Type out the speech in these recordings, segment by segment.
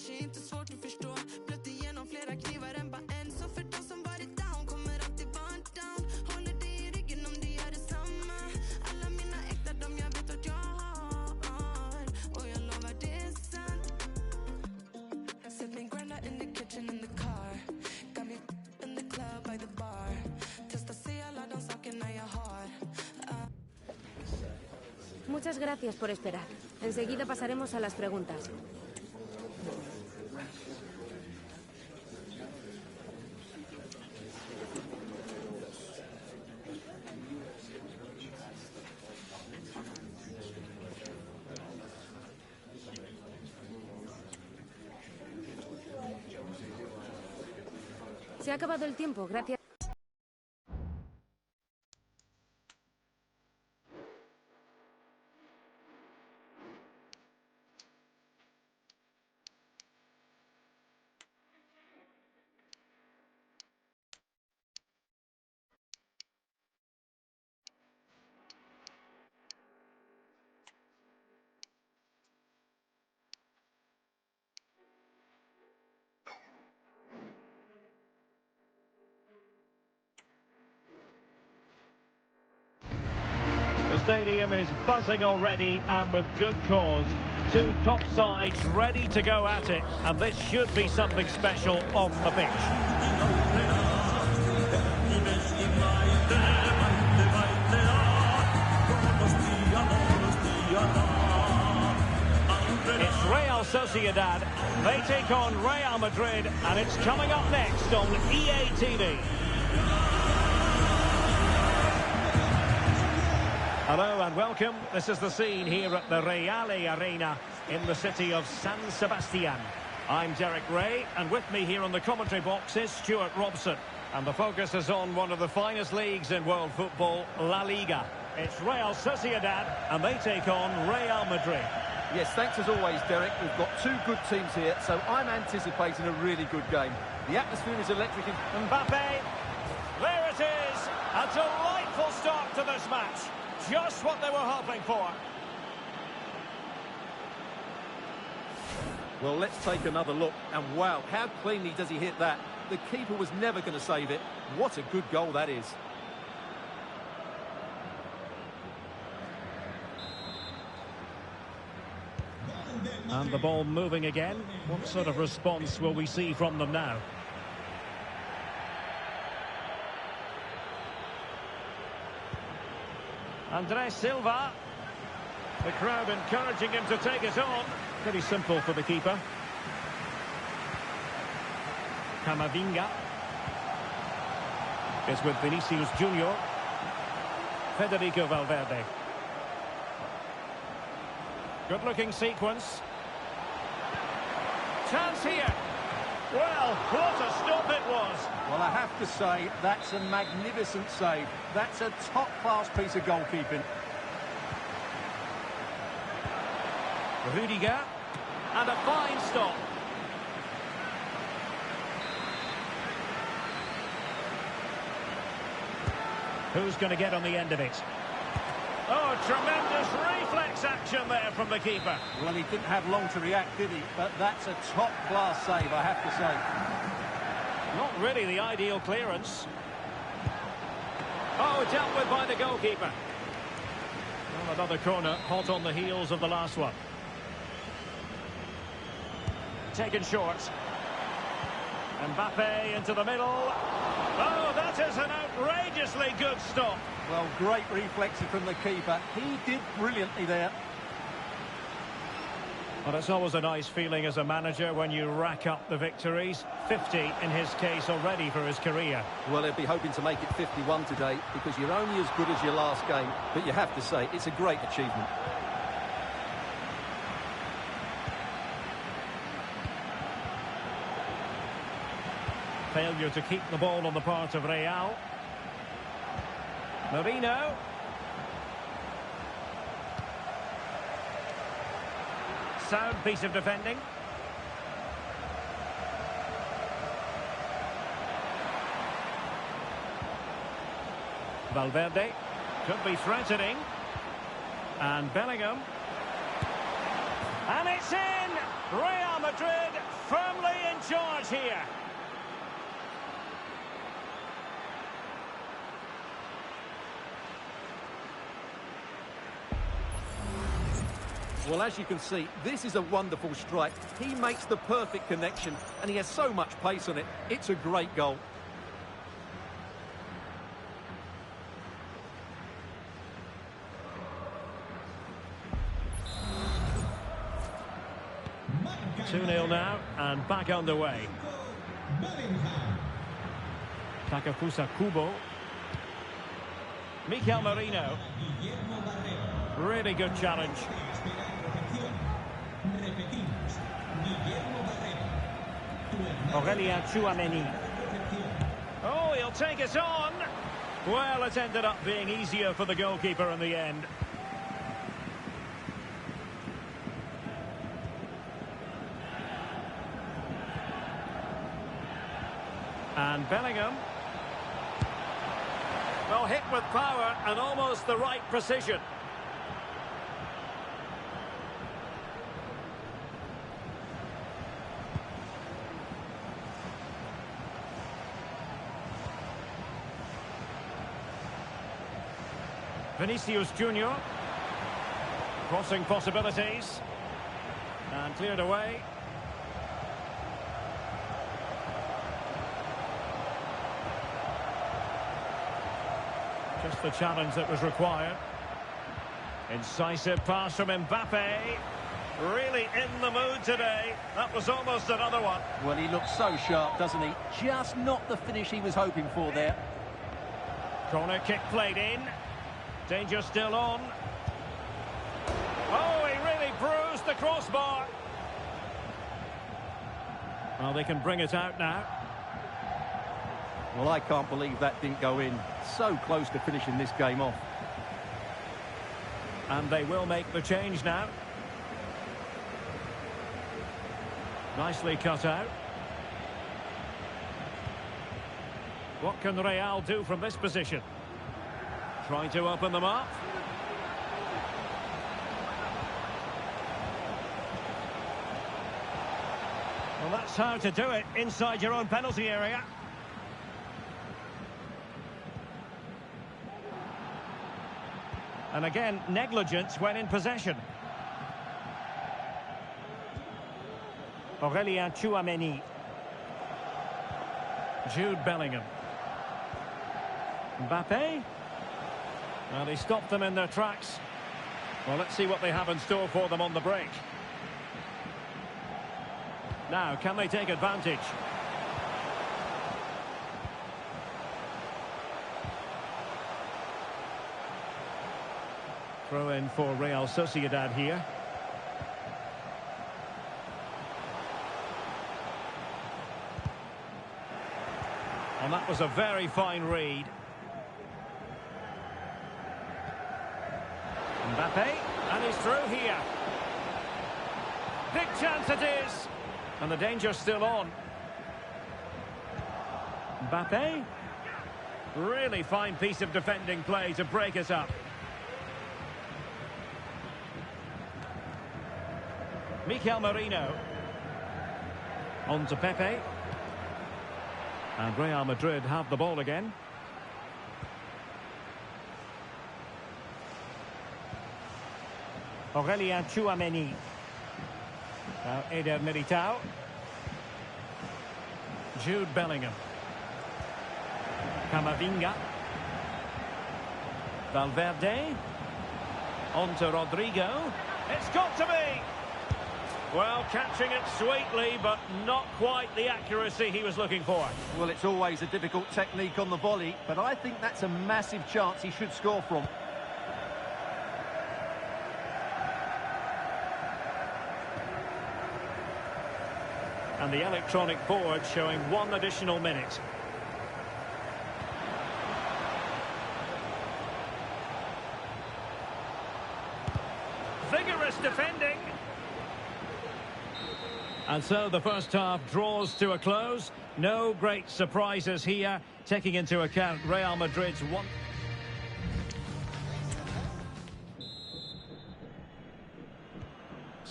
kanske inte svårt att förstå. Blött igenom flera knivar än bara en. Så för de som varit down kommer alltid vara down. Håller dig i ryggen om du gör detsamma. Alla mina äkta, de jag vet att jag har. Och jag lovar det är sant. Set me granda in the kitchen, in the car. Got me in the club, by the bar. Testa se alla de sakerna jag har. Muchas gracias por esperar. Enseguida pasaremos a las preguntas. Se ha acabado el tiempo, gracias. The stadium is buzzing already, and with good cause. Two top sides ready to go at it, and this should be something special on the pitch. It's Real Sociedad. They take on Real Madrid, and it's coming up next on EA TV. Hello and welcome. This is the scene here at the Reale Arena in the city of San Sebastian. I'm Derek Ray, and with me here on the commentary box is Stuart Robson. And the focus is on one of the finest leagues in world football, La Liga. It's Real Sociedad, and they take on Real Madrid. Yes, thanks as always, Derek. We've got two good teams here, so I'm anticipating a really good game. The atmosphere is electric. Mbappe, there it is. A delightful start to this match. Just what they were hoping for. Well, let's take another look. And wow, how cleanly does he hit that? The keeper was never going to save it. What a good goal that is. And the ball moving again. What sort of response will we see from them now? Andres Silva. The crowd encouraging him to take it on. Pretty simple for the keeper. Camavinga is with Vinicius Junior. Federico Valverde. Good-looking sequence. Chance here. Well, what a stop it was. Well, I have to say, that's a magnificent save. That's a top-class piece of goalkeeping. Rudiger. And a fine stop. Who's going to get on the end of it? Oh, tremendous reflex action there from the keeper. Well, he didn't have long to react, did he? But that's a top-class save, I have to say. Not really the ideal clearance. Oh, dealt with by the goalkeeper. Well, another corner, hot on the heels of the last one. Taken short. Mbappe into the middle. Oh, that is an outrageously good stop. Well, great reflexes from the keeper. He did brilliantly there. Well, it's always a nice feeling as a manager when you rack up the victories. 50 in his case already for his career. Well, he'll be hoping to make it 51 today because you're only as good as your last game. But you have to say, it's a great achievement. Failure to keep the ball on the part of Real. Marino. Sound piece of defending. Valverde could be threatening. And Bellingham. And it's in! Real Madrid firmly in charge here. Well, as you can see, this is a wonderful strike. He makes the perfect connection, and he has so much pace on it. It's a great goal. Two 2-0 now, and back underway. Takafusa Kubo. Mikel Merino. Really good challenge. Aurelien Tchouameni. Oh, he'll take it on. Well, it ended up being easier for the goalkeeper in the end. And Bellingham. Well, hit with power and almost the right precision. Vinicius Junior. Crossing possibilities. And cleared away. Just the challenge that was required. Incisive pass from Mbappe. Really in the mood today. That was almost another one. Well, he looks so sharp, doesn't he? Just not the finish he was hoping for there. Corner kick played in. Danger still on. Oh, he really bruised the crossbar. Well, they can bring it out now. Well, I can't believe that didn't go in. So close to finishing this game off. And they will make the change now. Nicely cut out. What can Real do from this position? Trying to open them up. Well, that's how to do it inside your own penalty area. And again, negligence when in possession. Aurelien Tchouameni. Jude Bellingham. Mbappe. Well, he stopped them in their tracks. Well, let's see what they have in store for them on the break. Now, can they take advantage? Throw in for Real Sociedad here. And that was a very fine read. Mbappe, and he's through here. Big chance it is. And the danger's still on. Mbappe. Really fine piece of defending play to break it up. Mikel Merino. On to Pepe. And Real Madrid have the ball again. Aurelien Tchouameni. Now Eder Militao. Jude Bellingham. Camavinga. Valverde. On to Rodrigo. It's got to be! Well, catching it sweetly, but not quite the accuracy he was looking for. Well, it's always a difficult technique on the volley, but I think that's a massive chance he should score from. And the electronic board showing 1 additional minute. Vigorous defending. And so the first half draws to a close. No great surprises here, taking into account Real Madrid's one.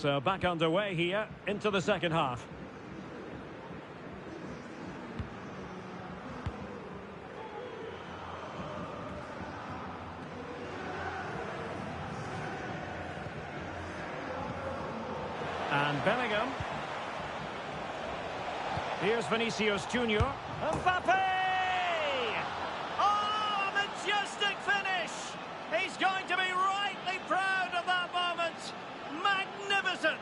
So back underway here into the second half. And Bellingham. Here's Vinicius Junior. Mbappe! Oh, a majestic finish! He's going to be rightly proud of that moment. Magnificent!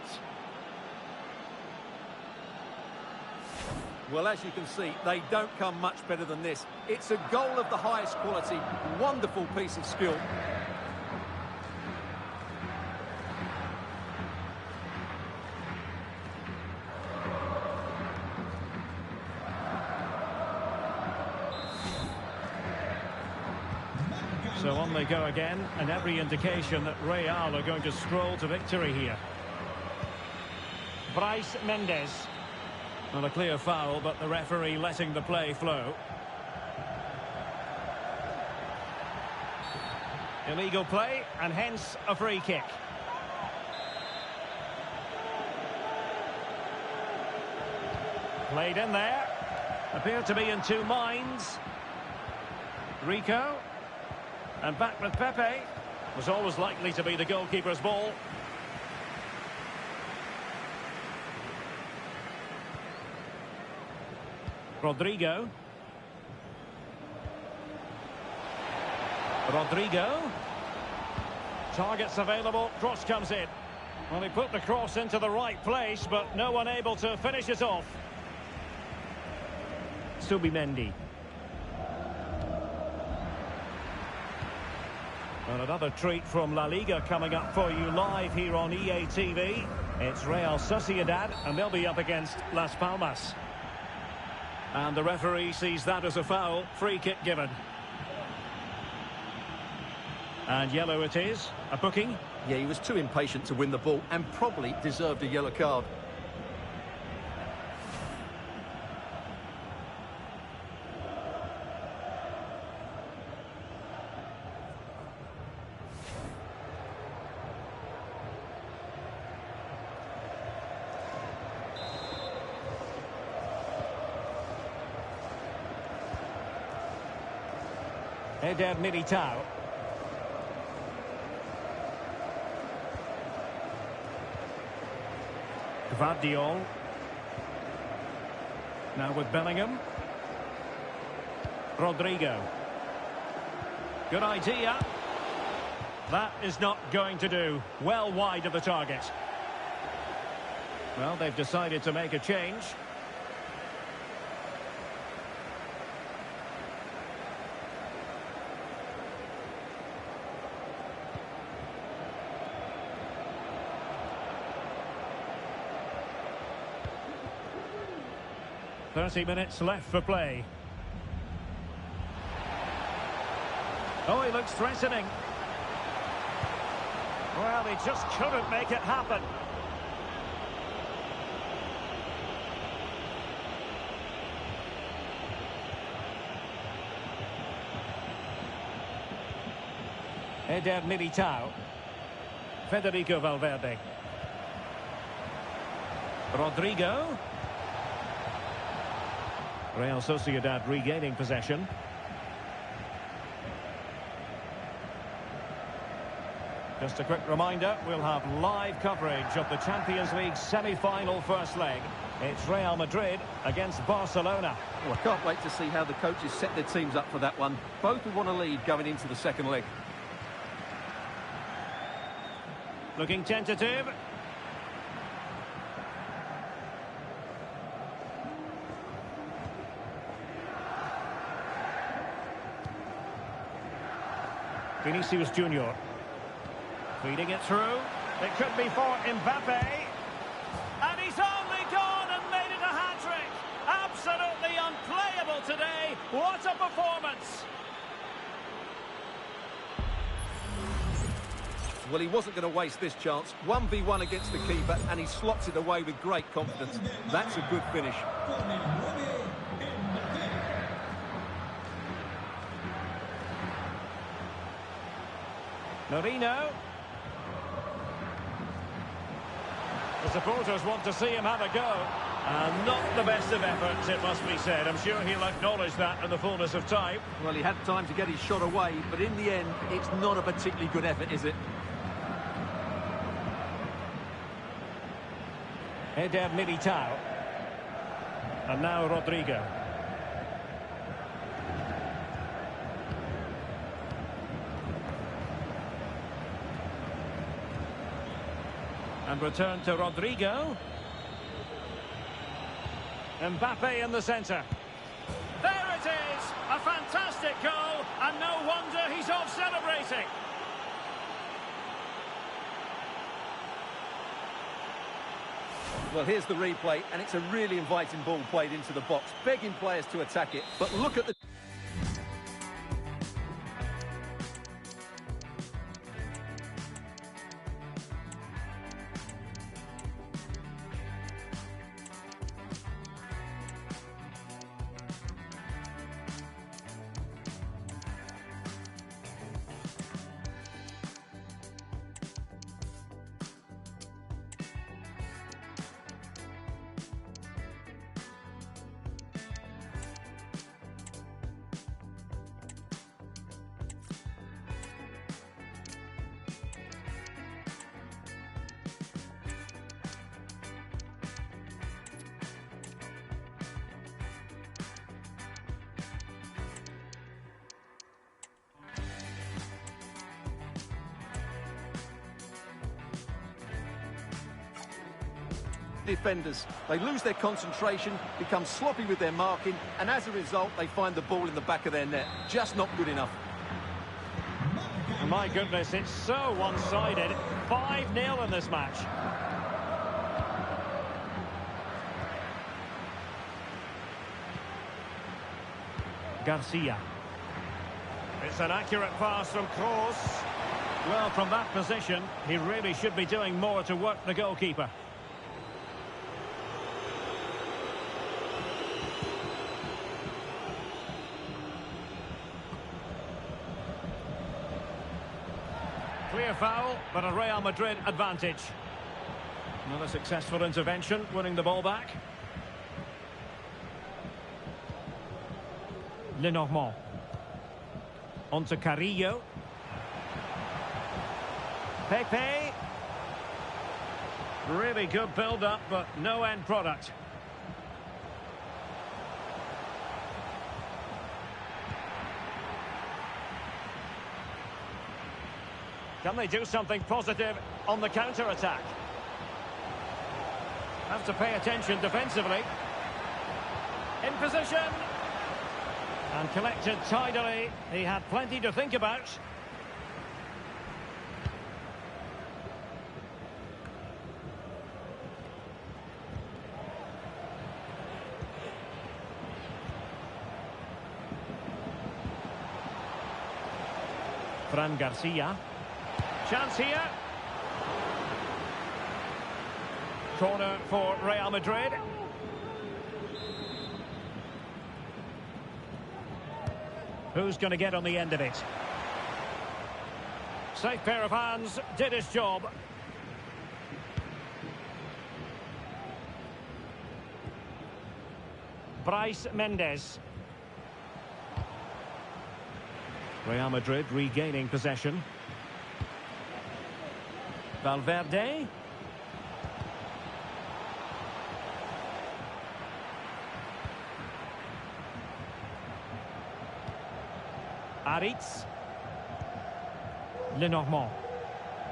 Well, as you can see, they don't come much better than this. It's a goal of the highest quality. Wonderful piece of skill. So on they go again, and every indication that Real are going to stroll to victory here. Bryce Mendes. Well, a clear foul, but the referee letting the play flow. Illegal play, and hence a free kick. Played in there. Appeared to be in two minds. Rico. And back with Pepe. Was always likely to be the goalkeeper's ball. Rodrigo. Targets available. Cross comes in. Well, he put the cross into the right place, but no one able to finish it off. Subimendi. And another treat from La Liga coming up for you live here on EA TV. It's Real Sociedad, and they'll be up against Las Palmas. And the referee sees that as a foul. Free kick given. And yellow it is. A booking. Yeah, he was too impatient to win the ball and probably deserved a yellow card. Eder Militao. Gvardiol. Now with Bellingham. Rodrigo. Good idea. That is not going to do. Well wide of the target. Well, they've decided to make a change. .30 minutes left for play. Oh, he looks threatening. Well, he just couldn't make it happen. Eder Militao. Federico Valverde. Rodrigo. Real Sociedad regaining possession. Just a quick reminder, we'll have live coverage of the Champions League semi-final first leg. It's Real Madrid against Barcelona. Well, I can't wait to see how the coaches set their teams up for that one. Both will want to lead going into the second leg. Looking tentative. Vinicius Junior. Feeding it through. It could be for Mbappe. And he's only gone and made it a hat-trick. Absolutely unplayable today. What a performance. Well, he wasn't going to waste this chance. 1v1 against the keeper, and he slots it away with great confidence. That's a good finish. Norino. The supporters want to see him have a go. And not the best of efforts, it must be said. I'm sure he'll acknowledge that in the fullness of time. Well, he had time to get his shot away, but in the end, it's not a particularly good effort, is it? Eder Militao. And now Rodrigo. And return to Rodrigo. Mbappe in the centre. There it is! A fantastic goal, and no wonder he's off celebrating. Well, here's the replay, and it's a really inviting ball played into the box, begging players to attack it. But look at the... Defenders, they lose their concentration, become sloppy with their marking, and as a result, they find the ball in the back of their net. Just not good enough. My goodness, it's so one-sided. 5-0 in this match. Garcia. It's an accurate pass from Kroos. Well, from that position, he really should be doing more to work the goalkeeper. Clear foul, but a Real Madrid advantage. Another successful intervention, winning the ball back. Lenormand. On to Carrillo. Pepe. Really good build-up, but no end product. Can they do something positive on the counter-attack? Have to pay attention defensively. In position. And collected tidily. He had plenty to think about. Fran Garcia. Chance here. Corner for Real Madrid. Who's going to get on the end of it? Safe pair of hands, did his job. Bryce Mendes. Real Madrid regaining possession. Valverde. Aritz. Lenormand.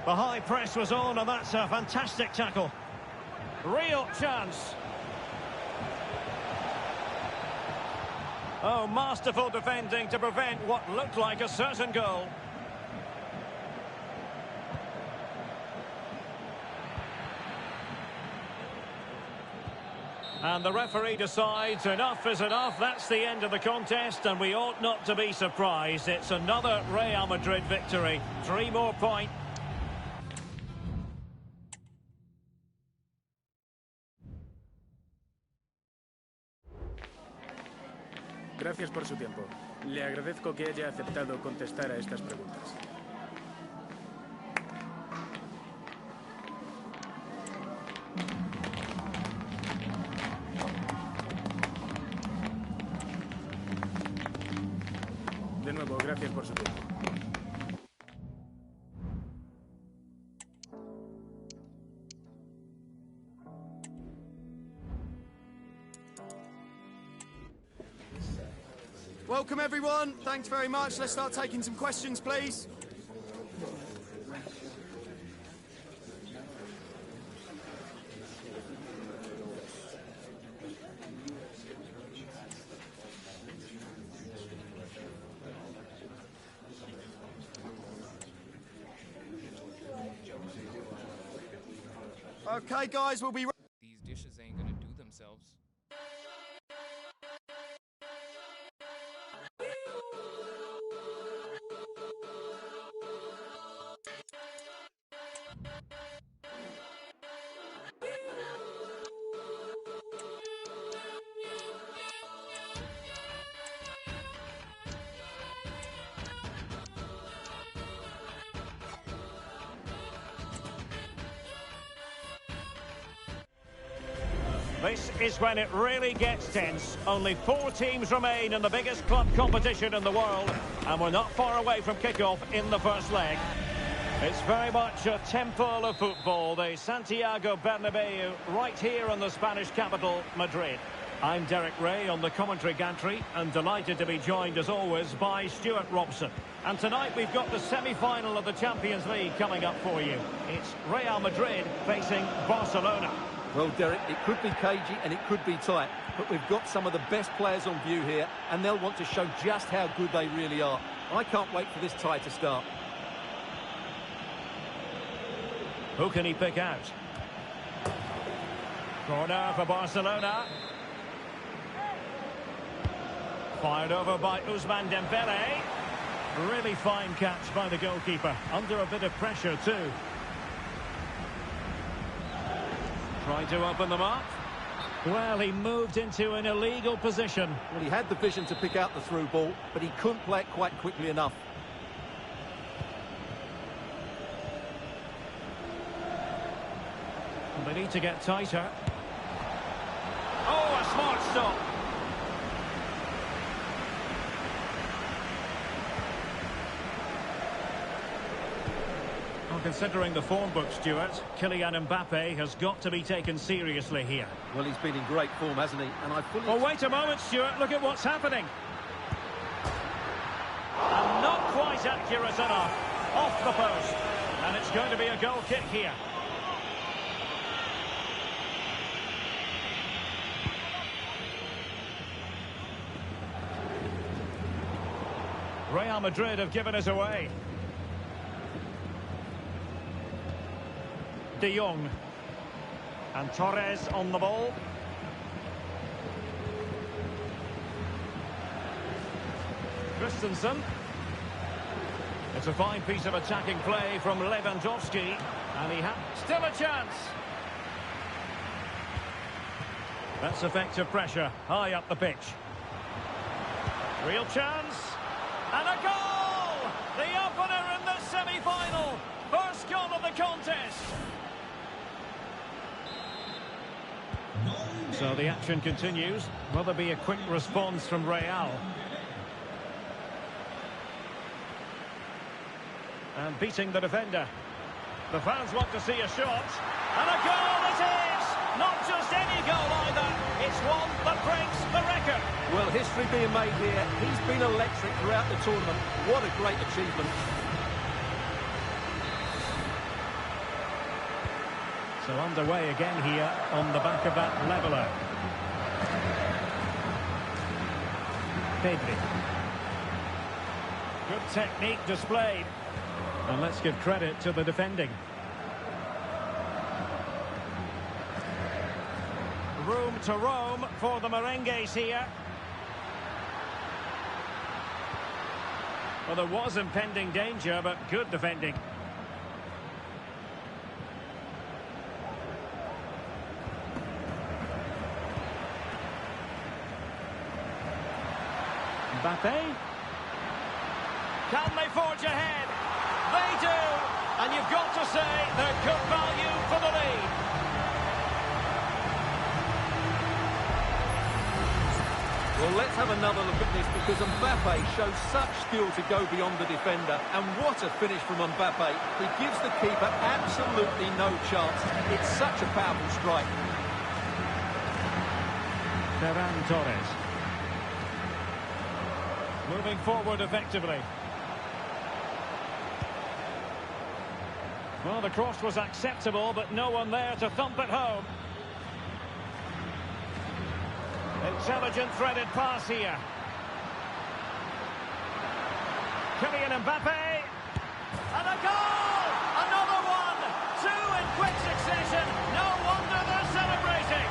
The high press was on, and that's a fantastic tackle. Real chance. Oh, masterful defending to prevent what looked like a certain goal. And the referee decides enough is enough. That's the end of the contest, and we ought not to be surprised. It's another Real Madrid victory. 3 more points. Gracias por su tiempo. Le agradezco que haya aceptado contestar a estas preguntas. Gracias por su tiempo. Welcome everyone, thanks very much. Let's start taking some questions, please. Okay guys, we'll be These dishes ain't gonna do themselves. This is when it really gets tense. Only 4 teams remain in the biggest club competition in the world, and we're not far away from kickoff in the first leg. It's very much a temple of football, the Santiago Bernabeu, right here in the Spanish capital, Madrid. I'm Derek Ray on the commentary gantry, and delighted to be joined as always by Stuart Robson. And tonight we've got the semi-final of the Champions League coming up for you. It's Real Madrid facing Barcelona. Well, Derek, it could be cagey and it could be tight, but we've got some of the best players on view here, and they'll want to show just how good they really are. I can't wait for this tie to start. Who can he pick out? Corner for Barcelona. Fired over by Ousmane Dembele. Really fine catch by the goalkeeper. Under a bit of pressure too. Trying to open them up. Well, he moved into an illegal position. Well, he had the vision to pick out the through ball, but he couldn't play it quite quickly enough. They need to get tighter. Oh, a smart stop. Well, considering the form book, Stuart, Kylian Mbappe has got to be taken seriously here. Well, he's been in great form, hasn't he? And I fully... Oh, wait a moment, Stuart. Look at what's happening. And not quite accurate enough. Off the post. And it's going to be a goal kick here. Real Madrid have given us away. De Jong. And Torres on the ball. Christensen. It's a fine piece of attacking play from Lewandowski. And he had still a chance. That's effective pressure high up the pitch. Real chance. And a goal! The opener in the semi-final. First goal of the contest. So the action continues. Will there be a quick response from Real? And beating the defender. The fans want to see a shot. And a goal it is! Not just any goal either. It's one that breaks the record. Well, history being made here. He's been electric throughout the tournament. What a great achievement. So underway again here on the back of that leveller. Pedri. Good technique displayed. And let's give credit to the defending. Room to roam for the merengues here. Well, there was impending danger, but good defending. Mbappe. Can they forge ahead? They do. And you've got to say they're good value for the lead. Well, let's have another look at this because Mbappe shows such skill to go beyond the defender. And what a finish from Mbappe. He gives the keeper absolutely no chance. It's such a powerful strike. Ferran Torres. Moving forward effectively. Well, the cross was acceptable, but no one there to thump it home. Intelligent threaded pass here. Kylian Mbappe. And a goal! Another one! Two in quick succession. No wonder they're celebrating.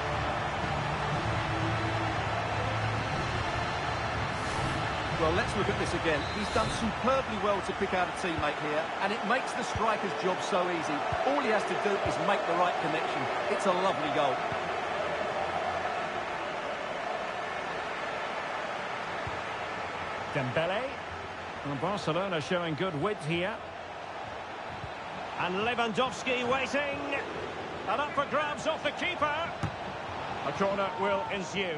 Well, let's look at this again. He's done superbly well to pick out a teammate here, and it makes the striker's job so easy. All he has to do is make the right connection. It's a lovely goal. Dembele. And Barcelona showing good width here. And Lewandowski waiting. And up for grabs off the keeper. A corner will ensue.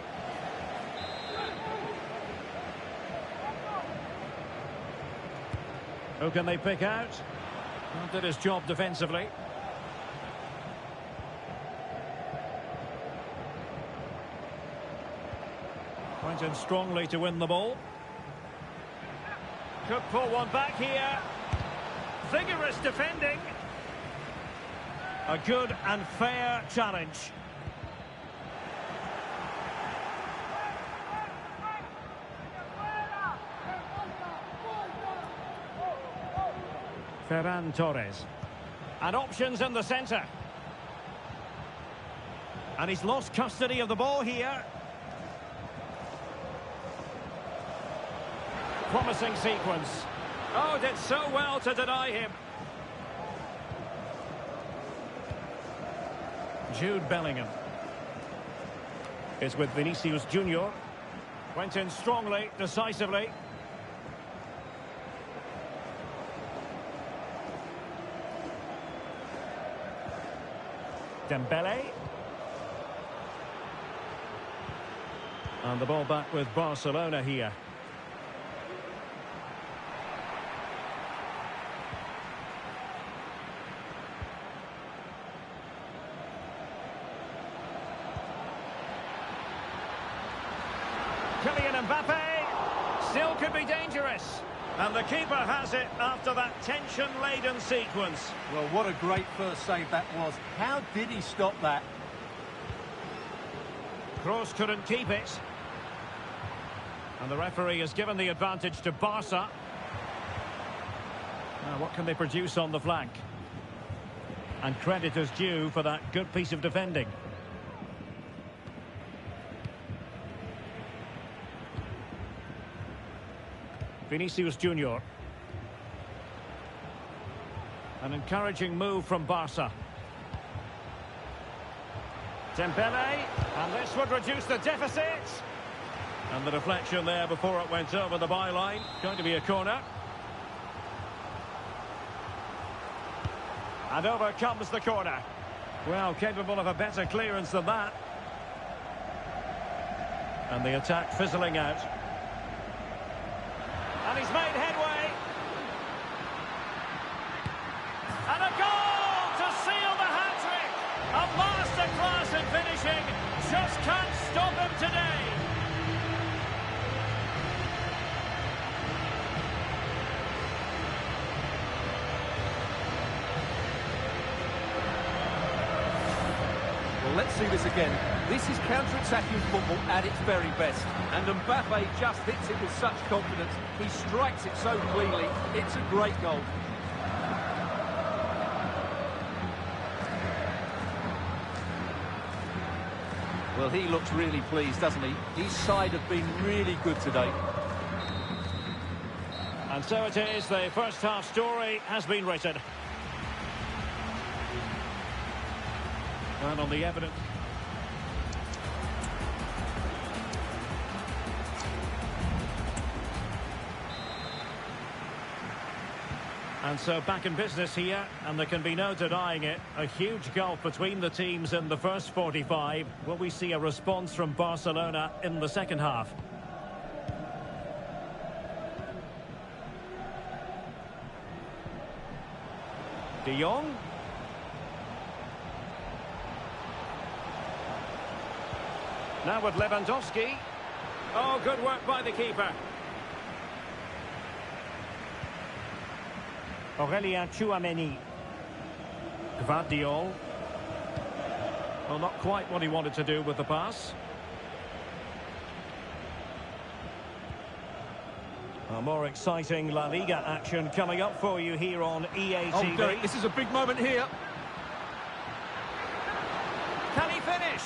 Who can they pick out? Well, did his job defensively. Went in strongly to win the ball. Could pull one back here. Vigorous defending. A good and fair challenge. Ferran Torres. And options in the centre. And he's lost custody of the ball here. Promising sequence. Oh, did so well to deny him. Jude Bellingham is with Vinicius Junior. Went in strongly, decisively. Dembele. And the ball back with Barcelona here. Kylian Mbappe still could be dangerous. And the keeper has it after that tension-laden sequence. Well, what a great first save that was. How did he stop that? Kroos couldn't keep it. And the referee has given the advantage to Barca. Now, what can they produce on the flank? And credit is due for that good piece of defending. Vinicius Junior. An encouraging move from Barca. Dembele, and this would reduce the deficit. And the deflection there before it went over the byline. Going to be a corner. And over comes the corner. Well, capable of a better clearance than that. And the attack fizzling out. And he's made headway. And a goal to seal the hat-trick. A masterclass in finishing. Just can't stop him today. Well, let's see this again. This is counter-attacking football at its very best. And Mbappe just hits it with such confidence. He strikes it so cleanly. It's a great goal. Well, he looks really pleased, doesn't he? His side have been really good today. And so it is, the first half story has been written. And on the evidence... And so back in business here, and there can be no denying it. A huge gulf between the teams in the first 45. Will we see a response from Barcelona in the second half? De Jong. Now with Lewandowski. Oh, good work by the keeper. Aurelien Tchouameni. Gvardiol. Well, not quite what he wanted to do with the pass. A more exciting La Liga action coming up for you here on EA TV. Oh, Derek, this is a big moment here. Can he finish?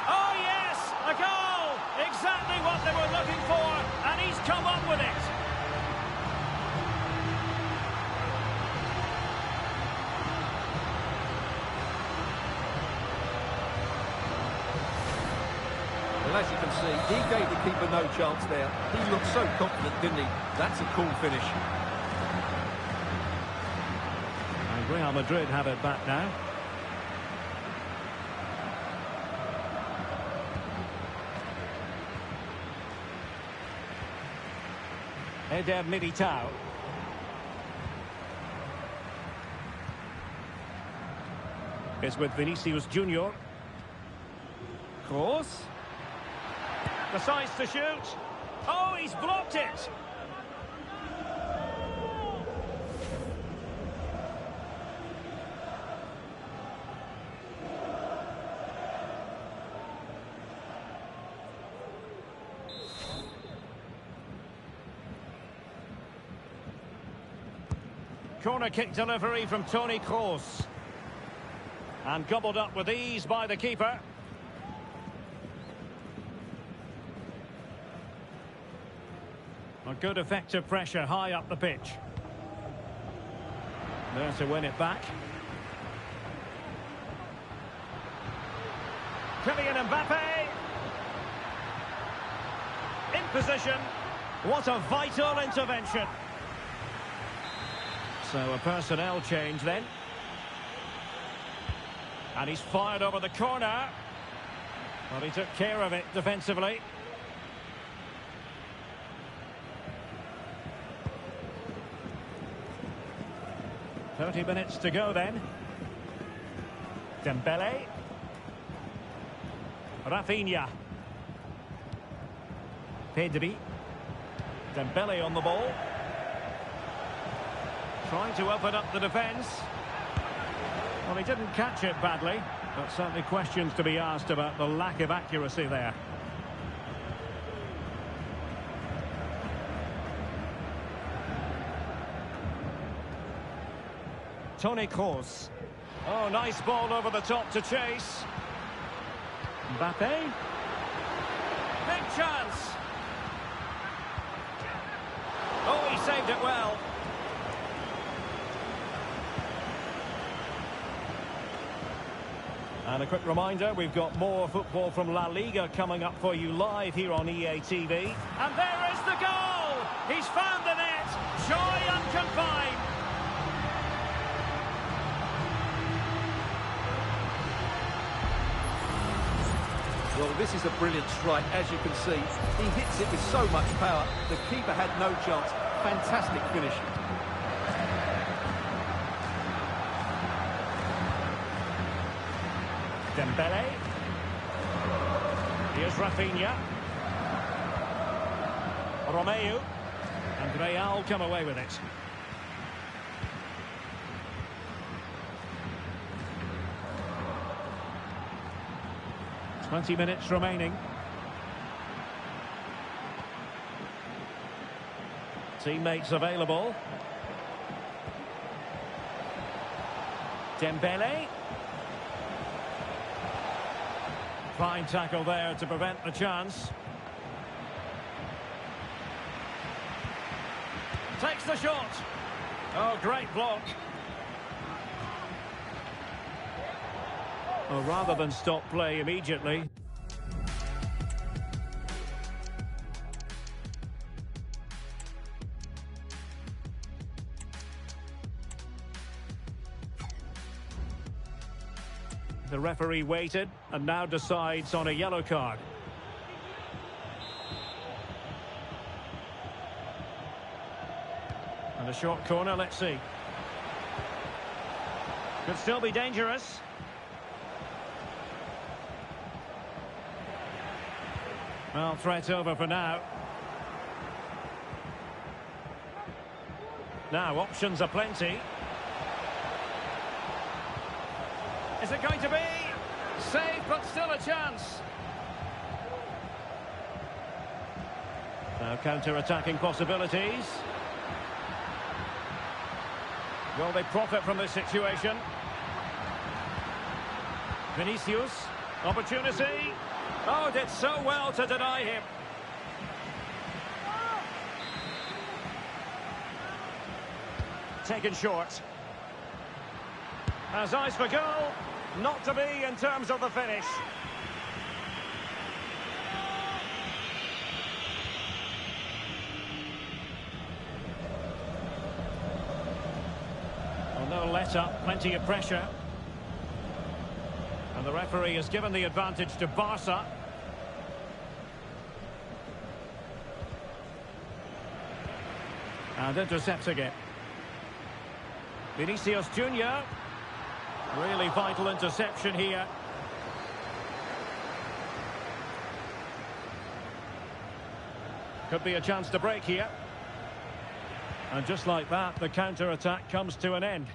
Oh, yes! A goal! Exactly what they were looking for, and he's come up with it. Well, as you can see, he gave the keeper no chance there. He looked so confident, didn't he? That's a cool finish. And Real Madrid have it back now. Eder Militao. It's with Vinicius Junior. Cross. Decides to shoot. Oh, he's blocked it. Corner kick delivery from Toni Kroos. And gobbled up with ease by the keeper. A good effective pressure high up the pitch. There to win it back. Kylian Mbappe. In position. What a vital intervention. So a personnel change then. And he's fired over the corner. Well, he took care of it defensively. "30 minutes to go then. Dembele. Rafinha. Pedri. Dembele on the ball. Trying to open up the defence. Well, he didn't catch it badly, but certainly questions to be asked about the lack of accuracy there. Toni Kroos. Oh, nice ball over the top to chase. Mbappe. Big chance. Oh, he saved it well. And a quick reminder, we've got more football from La Liga coming up for you live here on EA TV. And there is the goal! He's found the net! Joy unconfined! Well, this is a brilliant strike, as you can see. He hits it with so much power. The keeper had no chance. Fantastic finish. Dembele. Here's Rafinha. Romeu. And Real come away with it. "20 minutes remaining. Teammates available. Dembele. Fine tackle there to prevent the chance. Takes the shot. Oh, great block. Well, rather than stop play immediately. The referee waited and now decides on a yellow card. And a short corner, let's see. Could still be dangerous. Well, threat over for now. Now, options are plenty. Is it going to be? Save, but still a chance. Now, counter-attacking possibilities. Will they profit from this situation? Vinicius, opportunity. Oh, did so well to deny him. Taken short. Has eyes for goal. Not to be in terms of the finish. Well, no let-up, plenty of pressure. And the referee has given the advantage to Barca. And intercepting it. Vinicius Junior. Really vital interception here. Could be a chance to break here. And just like that, the counter-attack comes to an end.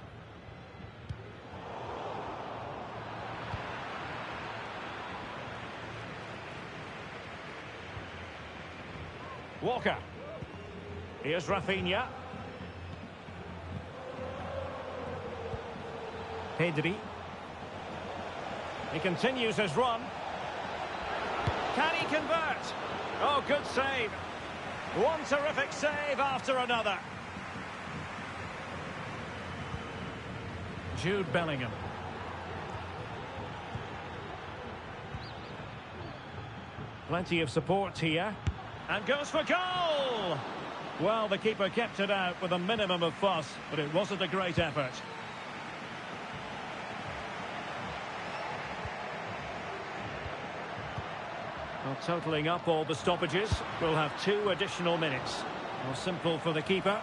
Walker. Here's Rafinha. Pedri. He continues his run. Can he convert? Oh, good save. One terrific save after another. Jude Bellingham. Plenty of support here. And goes for goal! Well, the keeper kept it out with a minimum of fuss, but it wasn't a great effort. Well, totalling up all the stoppages, we'll have 2 additional minutes. Well, simple for the keeper.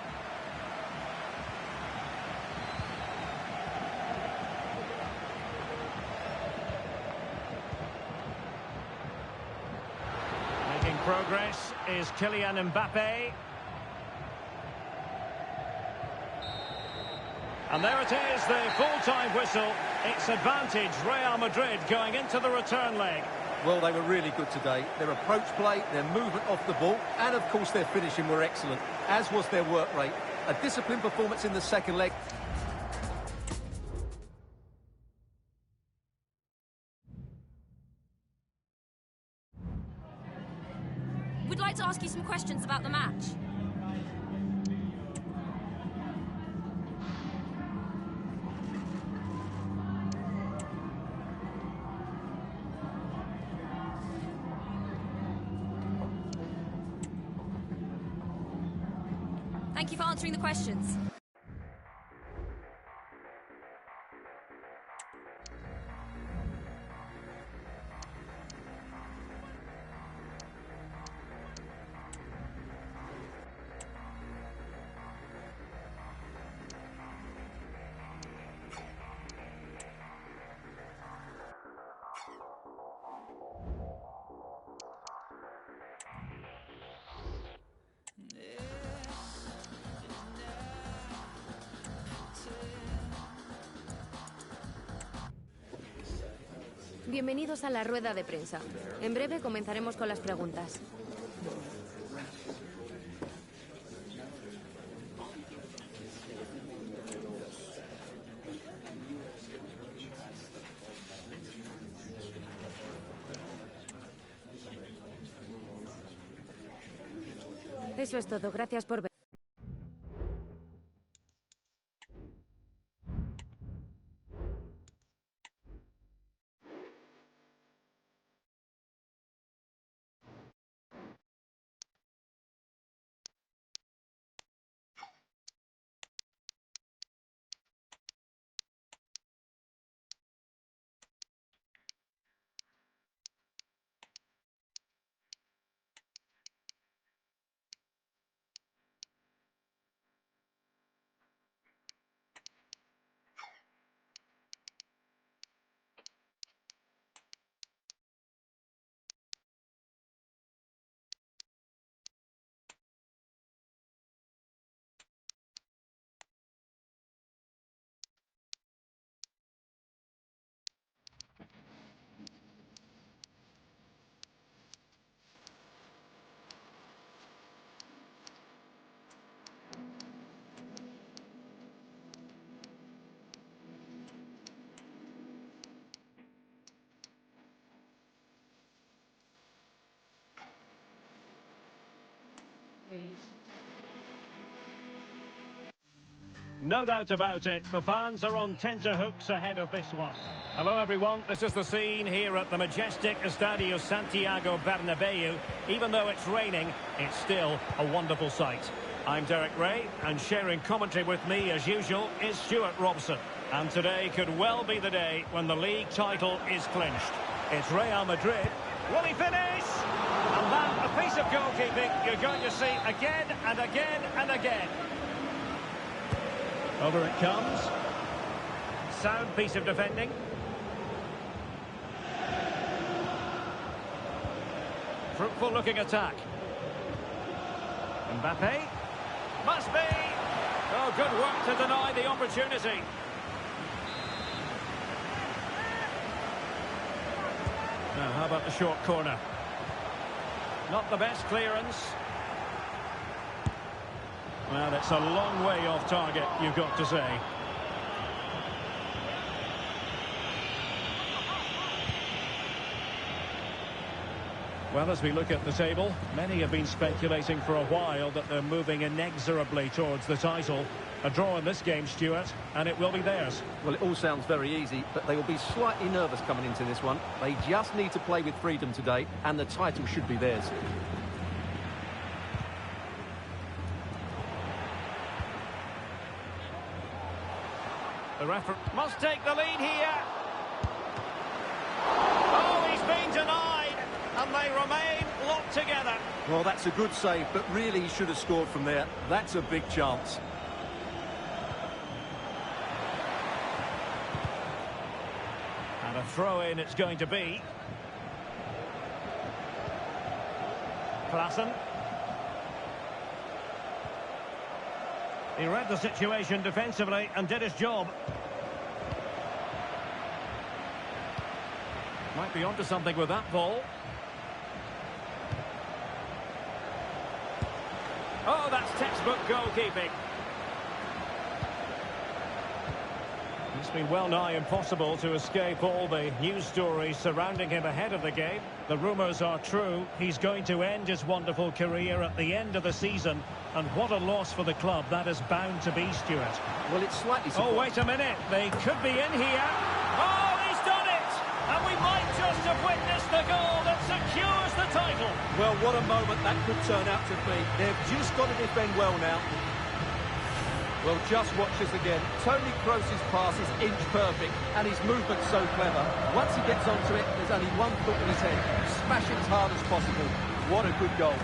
Making progress is Kylian Mbappe. And there it is, the full-time whistle. It's advantage Real Madrid going into the return leg. Well, they were really good today. Their approach play, their movement off the ball, and of course their finishing were excellent, as was their work rate. A disciplined performance in the second leg. We'd like to ask you some questions about the match. Thank you for answering the questions. Bienvenidos a la rueda de prensa. En breve comenzaremos con las preguntas. Eso es todo. Gracias por ver. No doubt about it, the fans are on tenterhooks ahead of this one. Hello everyone, this is the scene here at the majestic Estadio Santiago Bernabeu. Even though it's raining, it's still a wonderful sight. I'm Derek Ray, and sharing commentary with me as usual is Stuart Robson. And today could well be the day when the league title is clinched. It's Real Madrid. Will he finish? And that, a piece of goalkeeping you're going to see again and again and again. Over it comes. Sound piece of defending. Fruitful looking attack. Mbappe. Must be. Oh, good work to deny the opportunity. Now, how about the short corner? Not the best clearance. Well, it's a long way off target, you've got to say. Well, as we look at the table, many have been speculating for a while that they're moving inexorably towards the title. A draw in this game, Stuart, and it will be theirs. Well, it all sounds very easy, but they will be slightly nervous coming into this one. They just need to play with freedom today, and the title should be theirs. The referee must take the lead here. Oh, he's been denied, and they remain locked together. Well, that's a good save, but really he should have scored from there. That's a big chance. And a throw-in it's going to be. Klaassen. He read the situation defensively and did his job. Might be onto something with that ball. Oh, that's textbook goalkeeping. It's been well nigh impossible to escape all the news stories surrounding him ahead of the game. The rumours are true. He's going to end his wonderful career at the end of the season. And what a loss for the club that is bound to be, Stuart. Well, it's slightly... Oh, wait a minute. They could be in here. Oh, he's done it! And we might just have witnessed the goal that secures the title. Well, what a moment that could turn out to be. They've just got to defend well now. Well, just watch this again. Toni Kroos's pass is inch perfect, and his movement's so clever. Once he gets onto it, there's only one thought in his head. Smash it as hard as possible. What a good goal.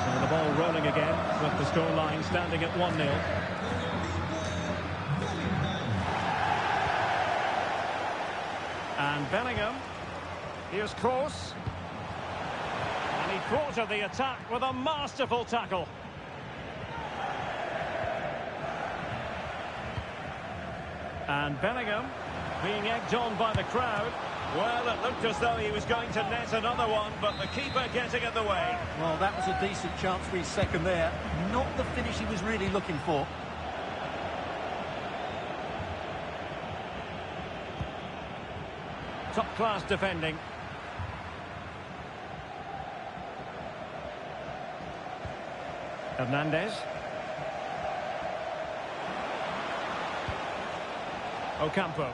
So the ball rolling again, with the scoreline standing at 1-0. And Bellingham. Here's Kroos. And he thwarted the attack with a masterful tackle. And Bellingham being egged on by the crowd. Well, it looked as though he was going to net another one, but the keeper getting in the way. Well, that was a decent chance for his second there. Not the finish he was really looking for. Top-class defending. Hernandez. Ocampo.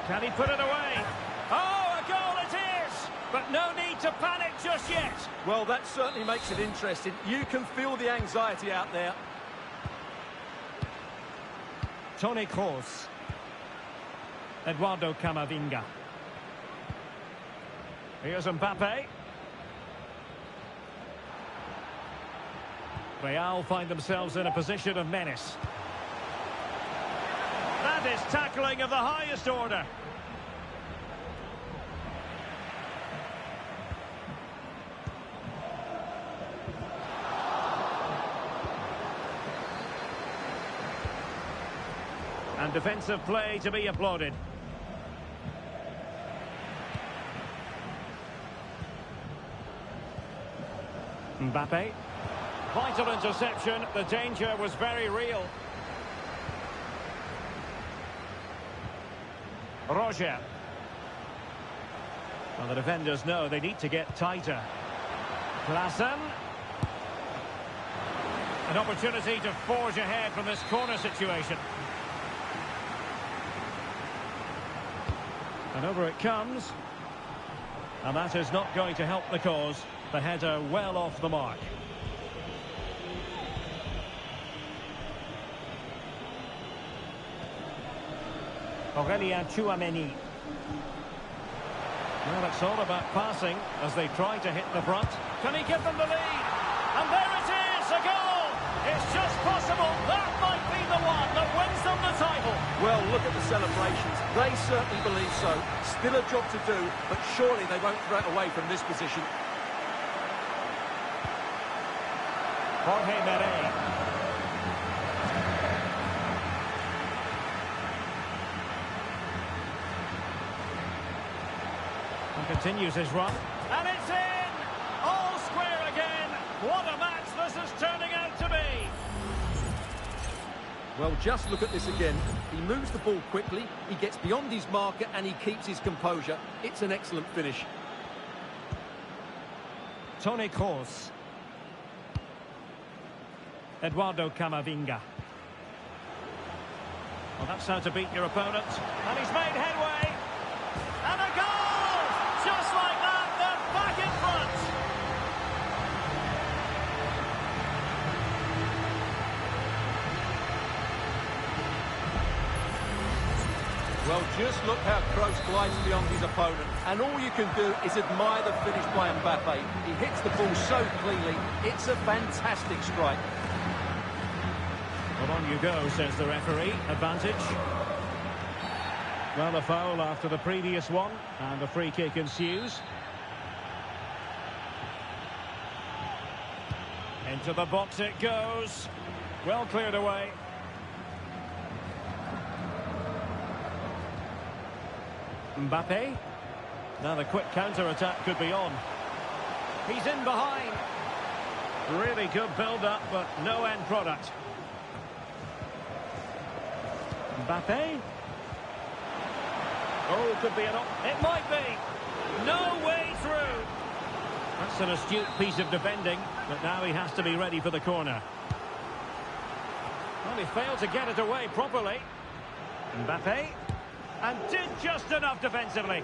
Can he put it away? Oh, a goal it is! But no need to panic just yet. Well, that certainly makes it interesting. You can feel the anxiety out there. Toni Kroos. Eduardo Camavinga. Here's Mbappe. Real find themselves in a position of menace. That is tackling of the highest order. And defensive play to be applauded. Mbappe. Vital interception. The danger was very real. Roger. Well, the defenders know they need to get tighter. Klaassen. An opportunity to forge ahead from this corner situation. And over it comes. And that is not going to help the cause. The header well off the mark. Aurélien Tchouaméni. Well, it's all about passing as they try to hit the front. Can he give them the lead? And there it is, a goal! It's just possible that might be the one that wins them the title. Well, look at the celebrations. They certainly believe so. Still a job to do, but surely they won't throw it away from this position. Jorge Meret. Continues his run, and it's in! All square again! What a match this is turning out to be! Well, just look at this again. He moves the ball quickly, he gets beyond his marker, and he keeps his composure. It's an excellent finish. Toni Kroos. Eduardo Camavinga. Well, that's how to beat your opponent. And he's made headway! And a goal! Just like that, they're back in front. Well, just look how Kroos glides beyond his opponent. And all you can do is admire the finish by Mbappe. He hits the ball so cleanly. It's a fantastic strike. Well, on you go, says the referee. Advantage. Well, a foul after the previous one, and a free kick ensues. Into the box it goes. Well cleared away. Mbappe. Now the quick counter-attack could be on. He's in behind. Really good build-up, but no end product. Mbappe. Oh, could be an it might be. No way through. That's an astute piece of defending, but now he has to be ready for the corner. Well, he failed to get it away properly. Mbappe. And did just enough defensively.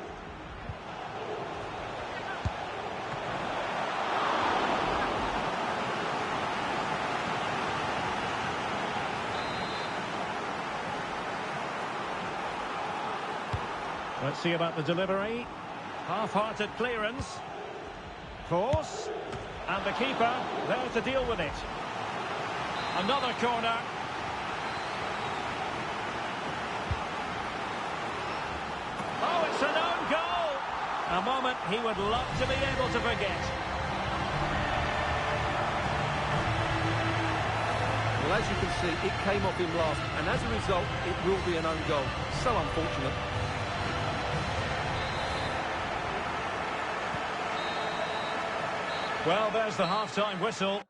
Let's see about the delivery. Half-hearted clearance. Force. And the keeper there to deal with it. Another corner. Oh, it's an own goal. A moment he would love to be able to forget. Well, as you can see, it came off him last, and as a result, it will be an own goal. So unfortunate. Well, there's the half-time whistle.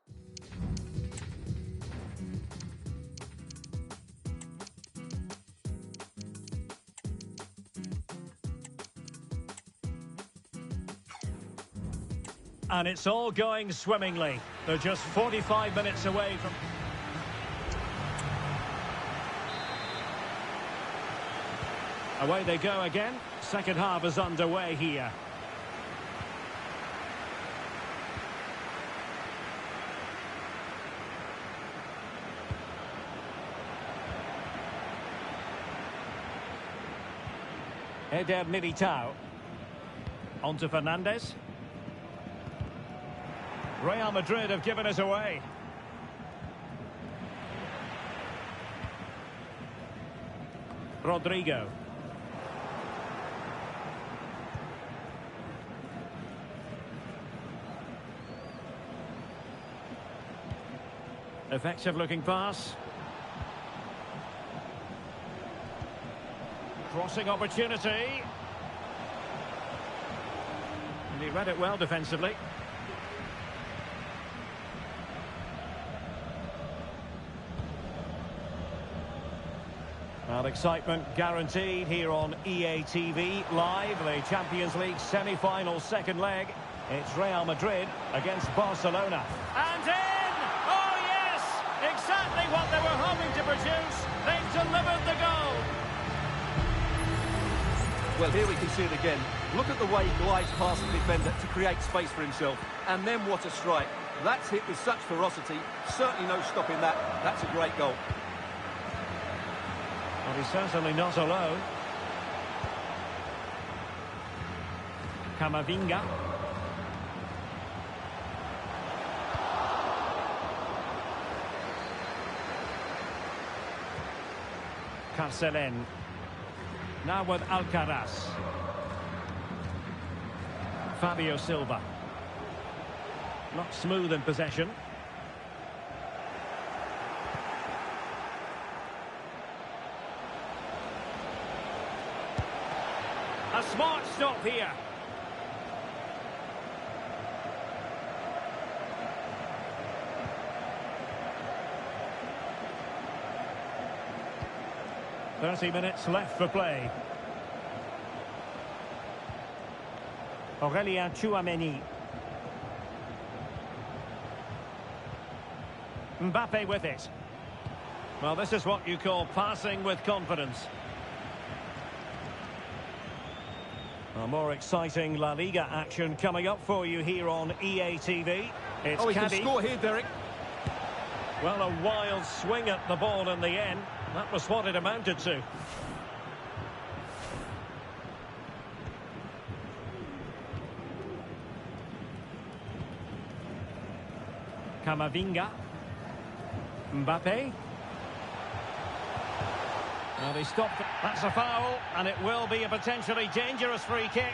And it's all going swimmingly. They're just 45 minutes away from... Away they go again. Second half is underway here. Eder Militao. On to Fernandes. Real Madrid have given us away. Rodrigo. Effective looking pass. Crossing opportunity. And he read it well defensively. Well, excitement guaranteed here on EA TV Live, the Champions League semi-final second leg. It's Real Madrid against Barcelona. And in! Oh, yes! Exactly what they were hoping to produce. They've delivered the goal. Well, here we can see it again. Look at the way he glides past the defender to create space for himself. And then what a strike. That's hit with such ferocity. Certainly no stopping that. That's a great goal. Well, he's certainly not alone. Camavinga. Carcelen. Now with Alcaraz. Fabio Silva. Not smooth in possession. A smart stop here. "30 minutes left for play." Aurélien Tchouameni. Mbappe with it. Well, this is what you call passing with confidence. A more exciting La Liga action coming up for you here on EA TV. It's he can Caddy. score here, Derek. Well, a wild swing at the ball in the end. That was what it amounted to. Camavinga. Mbappe. Well, they stopped. That's a foul, and it will be a potentially dangerous free kick.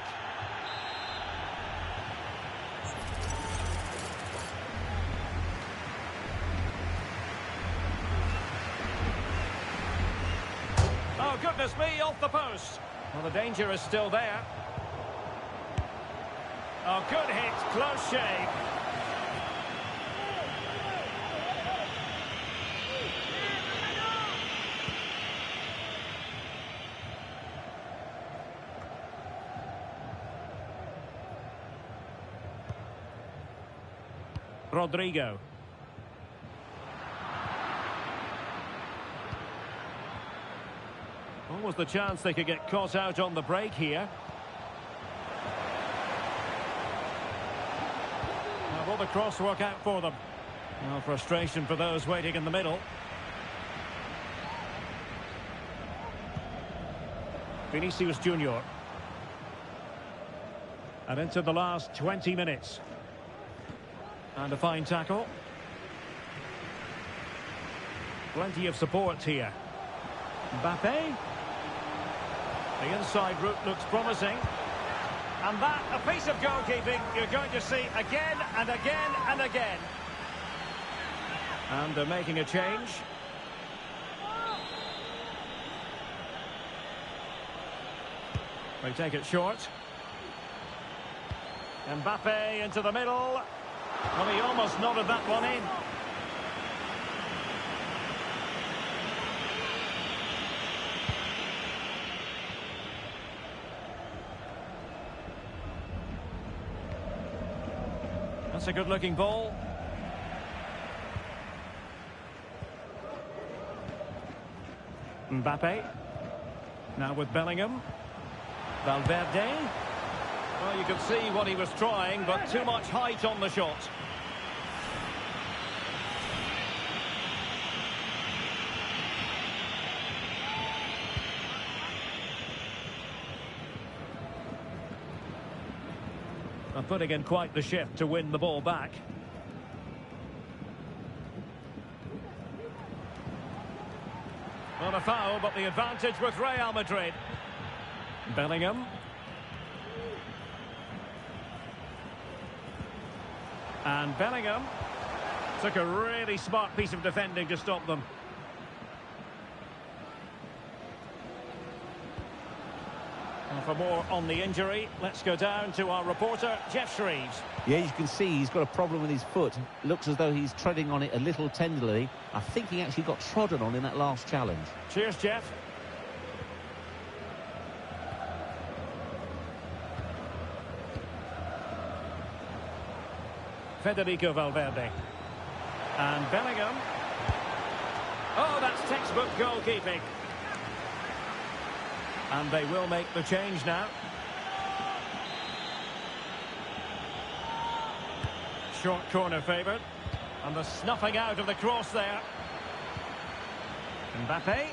Oh, goodness me, off the post. Well, the danger is still there. Oh, good hit, close shave. Rodrigo. Almost the chance they could get caught out on the break here. Now, will the cross work out for them? Well, frustration for those waiting in the middle. Vinicius Junior. And into the last 20 minutes. And a fine tackle. Plenty of support here. Mbappe. The inside route looks promising. And that, a piece of goalkeeping you're going to see again and again and again. And they're making a change. They take it short. Mbappe into the middle. Well, he almost nodded that one in. That's a good-looking ball. Mbappe. Now with Bellingham. Valverde. Well, you could see what he was trying, but too much height on the shot. And putting in quite the shift to win the ball back. Not a foul, but the advantage with Real Madrid. Bellingham. And Bellingham took a really smart piece of defending to stop them. And for more on the injury, let's go down to our reporter, Jeff Shreves. Yeah, you can see he's got a problem with his foot. Looks as though he's treading on it a little tenderly. I think he actually got trodden on in that last challenge. Cheers, Jeff. Federico Valverde. And Bellingham. Oh, that's textbook goalkeeping. And they will make the change now. Short corner favoured. And the snuffing out of the cross there. Mbappe.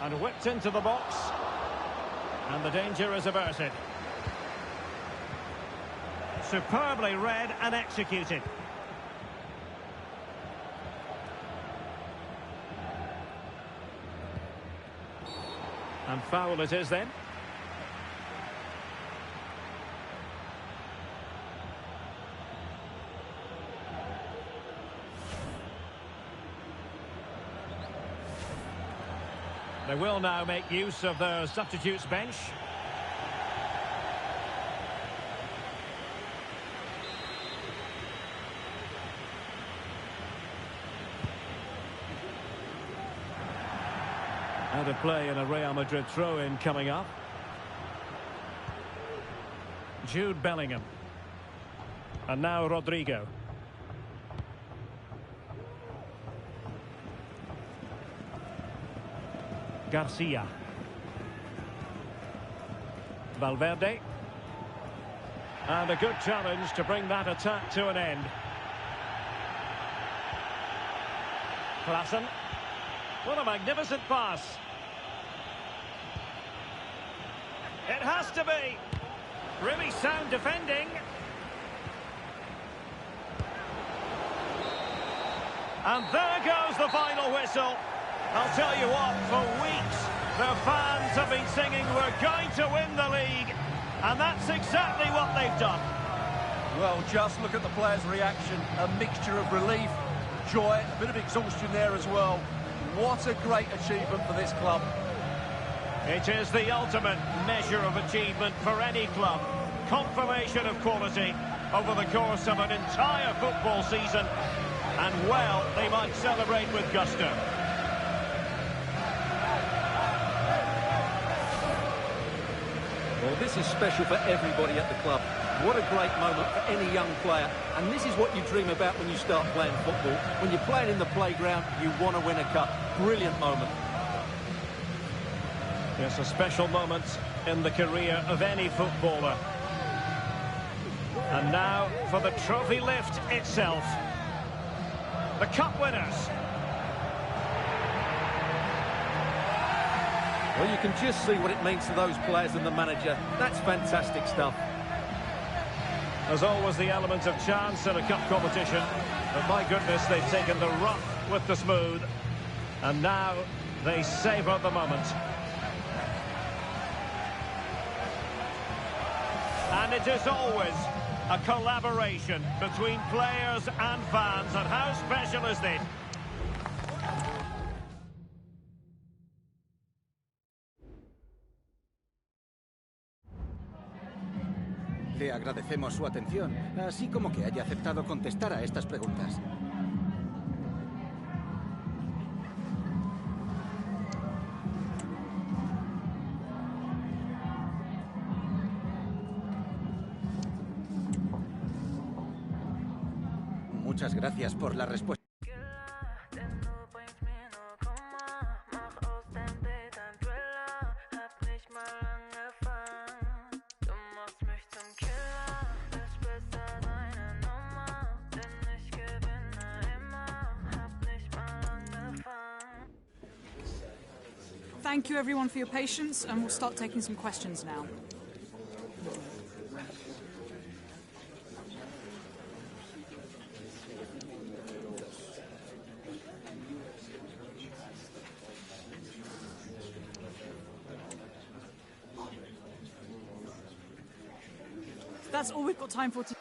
And whipped into the box. And the danger is averted. Superbly read and executed. And foul it is then. They will now make use of their substitutes bench. Out of play in a Real Madrid throw-in coming up. Jude Bellingham. And now Rodrigo. Garcia. Valverde. And a good challenge to bring that attack to an end. Klassen. What a magnificent pass. It has to be. Really sound defending. And there goes the final whistle. I'll tell you what, for weeks, their fans have been singing, we're going to win the league. And that's exactly what they've done. Well, just look at the players' reaction. A mixture of relief, joy, a bit of exhaustion there as well. What a great achievement for this club. It is the ultimate measure of achievement for any club. Confirmation of quality over the course of an entire football season. And, well, they might celebrate with gusto. Well, this is special for everybody at the club. What a great moment for any young player. And this is what you dream about when you start playing football. When you're playing in the playground, you want to win a cup. Brilliant moment. Yes, a special moment in the career of any footballer. And now for the trophy lift itself. The cup winners. Well, you can just see what it means to those players and the manager. That's fantastic stuff. There's always the element of chance in a cup competition. But my goodness, they've taken the rough with the smooth. And now they savour the moment. And it is always a collaboration between players and fans. And how special is this? Le agradecemos su atención, así como que haya aceptado contestar a estas preguntas. Muchas gracias por la respuesta. Thank you everyone for your patience, and we'll start taking some questions now. That's all we've got time for today.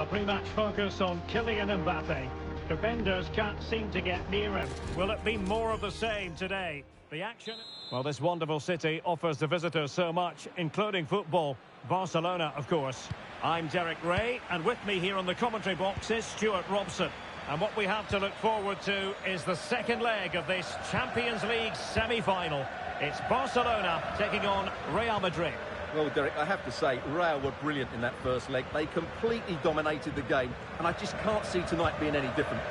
A pre-match focus on Kylian Mbappe. Defenders can't seem to get near him. Will it be more of the same today? The action... Well, this wonderful city offers the visitors so much, including football. Barcelona, of course. I'm Derek Ray, and with me here on the commentary box is Stuart Robson. And what we have to look forward to is the second leg of this Champions League semi-final. It's Barcelona taking on Real Madrid. Well, Derek, I have to say, Real were brilliant in that first leg. They completely dominated the game, and I just can't see tonight being any different.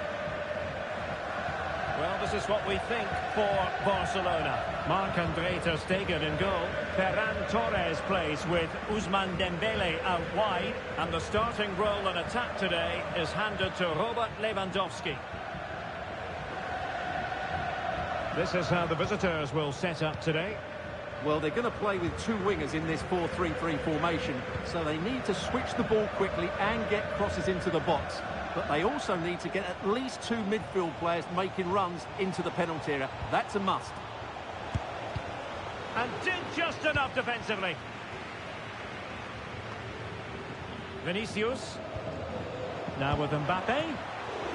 Well, this is what we think for Barcelona. Marc-André ter Stegen in goal. Ferran Torres plays with Ousmane Dembele out wide. And the starting role in attack today is handed to Robert Lewandowski. This is how the visitors will set up today. Well, they're going to play with two wingers in this 4-3-3 formation, so they need to switch the ball quickly and get crosses into the box. But they also need to get at least two midfield players making runs into the penalty area. That's a must. And did just enough defensively. Vinicius. Now with Mbappe.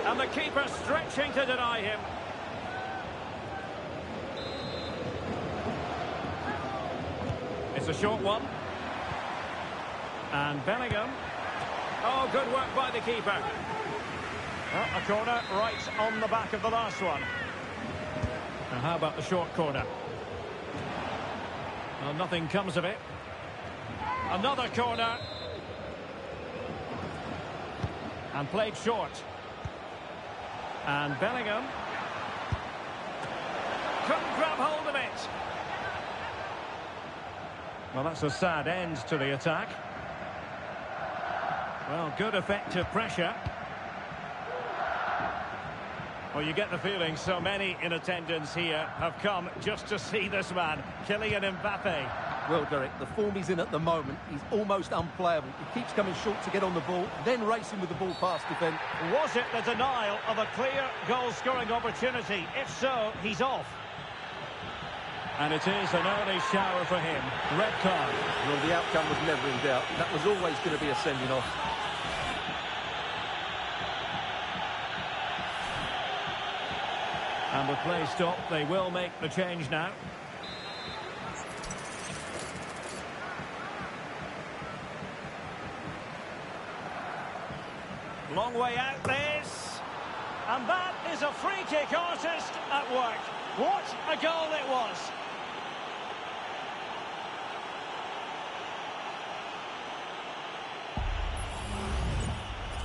And the keeper stretching to deny him. It's a short one. And Bellingham. Oh, good work by the keeper. Well, a corner right on the back of the last one. Now, how about the short corner? Well, nothing comes of it. Another corner. And played short. And Bellingham. Couldn't grab hold of it. Well, that's a sad end to the attack. Well, good effective pressure. Well, you get the feeling so many in attendance here have come just to see this man, Kylian Mbappe. Well, Derek, the form he's in at the moment, he's almost unplayable. He keeps coming short to get on the ball, then racing with the ball past defence. Was it the denial of a clear goal-scoring opportunity? If so, he's off. And it is an early shower for him. Red card. Well, the outcome was never in doubt. That was always going to be a sending off. And with play stopped, they will make the change now. Long way out this. And that is a free kick artist at work. What a goal it was.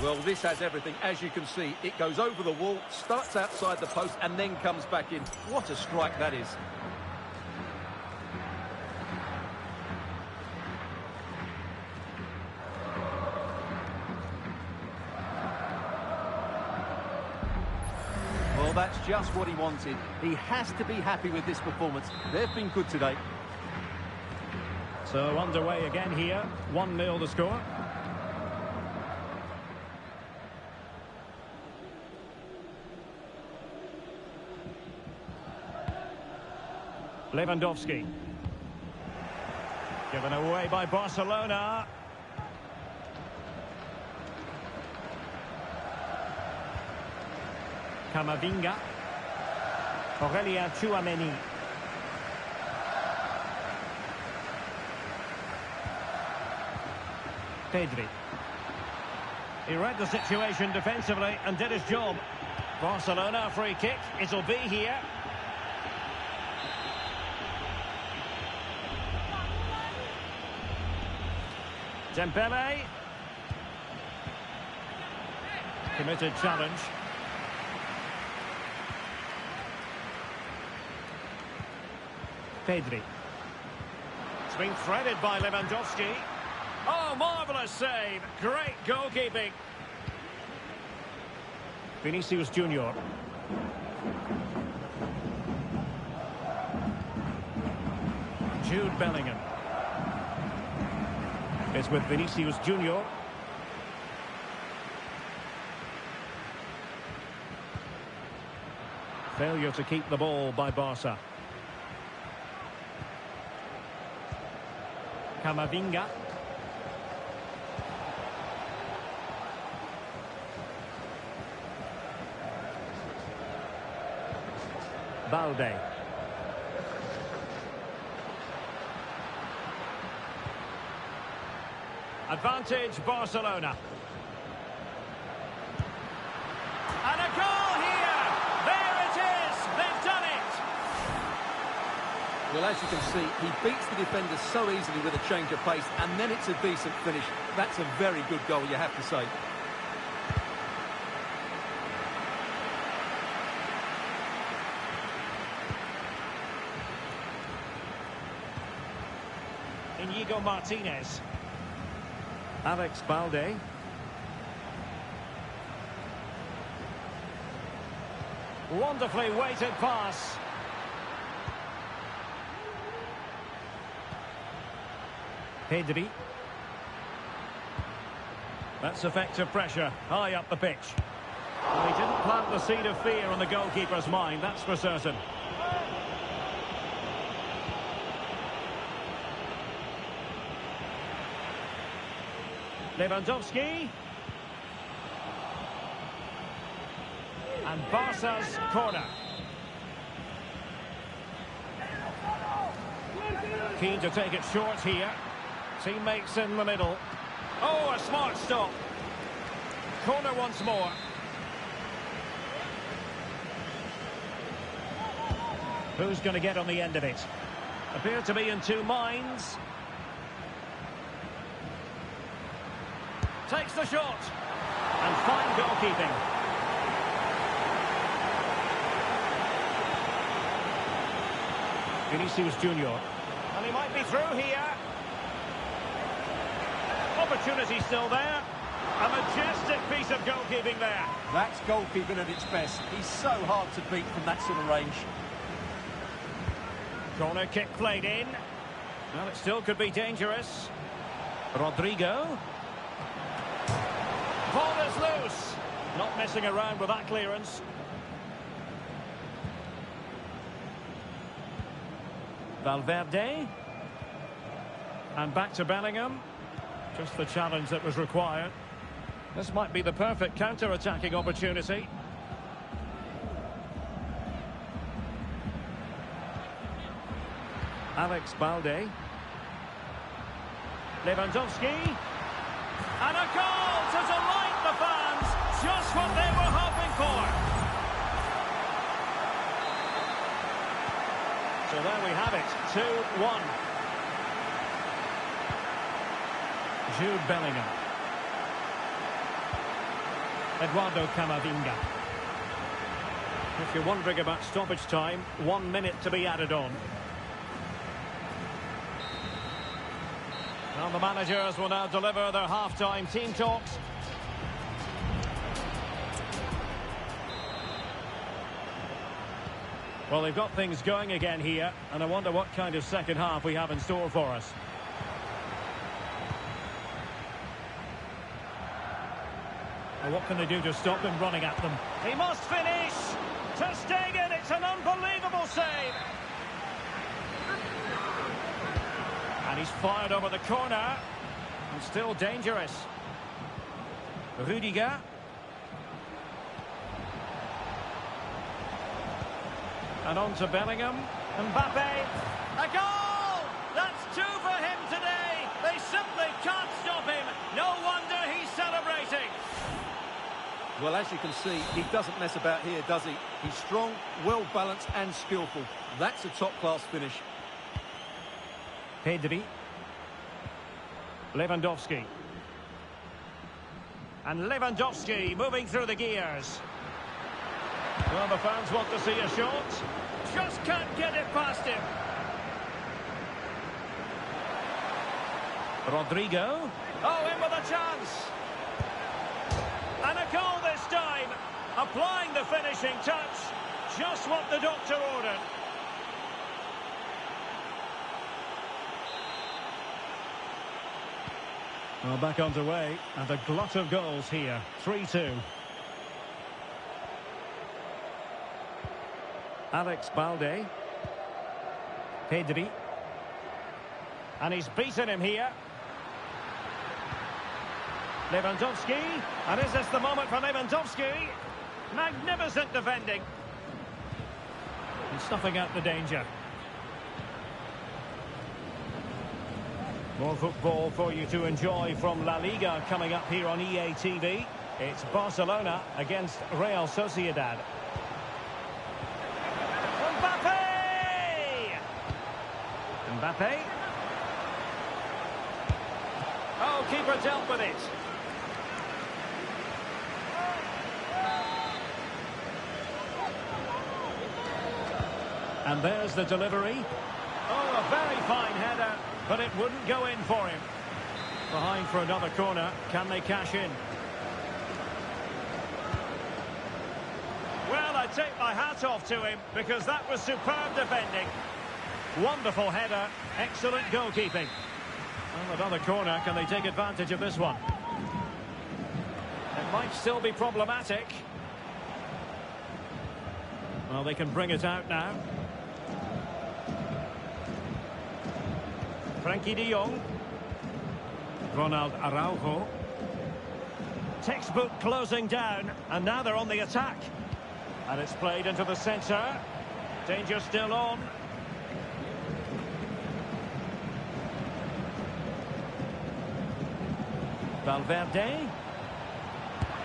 Well, this has everything. As you can see, it goes over the wall, starts outside the post, and then comes back in. What a strike that is. Well, that's just what he wanted. He has to be happy with this performance. They've been good today. So underway again here. 1-0 the score. Lewandowski. Given away by Barcelona. Camavinga. Aurelien Tchouameni. Pedri. He read the situation defensively and did his job. Barcelona free kick. It'll be here. Dembele. Committed challenge. Pedri. It's been threaded by Lewandowski. Oh, marvellous save. Great goalkeeping. Vinicius Junior. Jude Bellingham. It's with Vinicius Junior. Failure to keep the ball by Barca. Camavinga. Balde. Advantage Barcelona. And a goal here! There it is! They've done it! Well, as you can see, he beats the defenders so easily with a change of pace, and then it's a decent finish. That's a very good goal, you have to say. Inigo Martinez. Alex Balde. Wonderfully weighted pass. Pedri. That's effective pressure, high up the pitch. Well, he didn't plant the seed of fear on the goalkeeper's mind, that's for certain. Lewandowski. And Barca's corner. Keen to take it short here. Teammates in the middle. Oh, a smart stop. Corner once more. Who's going to get on the end of it? Appear to be in two minds. Takes the shot. And fine goalkeeping. Vinicius Junior. And he might be through here. Opportunity still there. A majestic piece of goalkeeping there. That's goalkeeping at its best. He's so hard to beat from that sort of range. Corner kick played in. Well, it still could be dangerous. Rodrigo. Ball is loose. Not messing around with that clearance. Valverde. And back to Bellingham. Just the challenge that was required. This might be the perfect counter-attacking opportunity. Alex Balde. Lewandowski. And a goal to delight the fans. Just what they were hoping for. So there we have it. 2-1. Jude Bellingham. Eduardo Camavinga. If you're wondering about stoppage time, 1 minute to be added on. Well, the managers will now deliver their half-time team talks. Well, they've got things going again here, and I wonder what kind of second half we have in store for us. Well, what can they do to stop him running at them? He must finish! Ter Stegen, it's an unbelievable save! And he's fired over the corner. And still dangerous. Rudiger. And on to Bellingham. Mbappe. A goal! That's two for him today. They simply can't stop him. No wonder he's celebrating. Well, as you can see, he doesn't mess about here, does he? He's strong, well-balanced and skillful. That's a top-class finish. Pedri. Lewandowski. And Lewandowski moving through the gears. Well, the fans want to see a shot. Just can't get it past him. Rodrigo. Oh, in with a chance. And a goal this time. Applying the finishing touch. Just what the doctor ordered. Well, back underway, and a glut of goals here. 3-2. Alex Balde. Pedri. And he's beaten him here. Lewandowski. And is this the moment for Lewandowski? Magnificent defending. He snuffing out the danger. More football for you to enjoy from La Liga coming up here on EA TV. It's Barcelona against Real Sociedad. Mbappe. Oh, keeper dealt with it. And there's the delivery. Oh, a very fine header, but it wouldn't go in for him. Behind for another corner. Can they cash in? Well, I take my hat off to him because that was superb defending. Wonderful header, excellent goalkeeping. Well, another corner, can they take advantage of this one? It might still be problematic. Well, they can bring it out now. Frankie de Jong. Ronald Araujo. Textbook closing down, and now they're on the attack. And it's played into the centre. Danger still on. Valverde.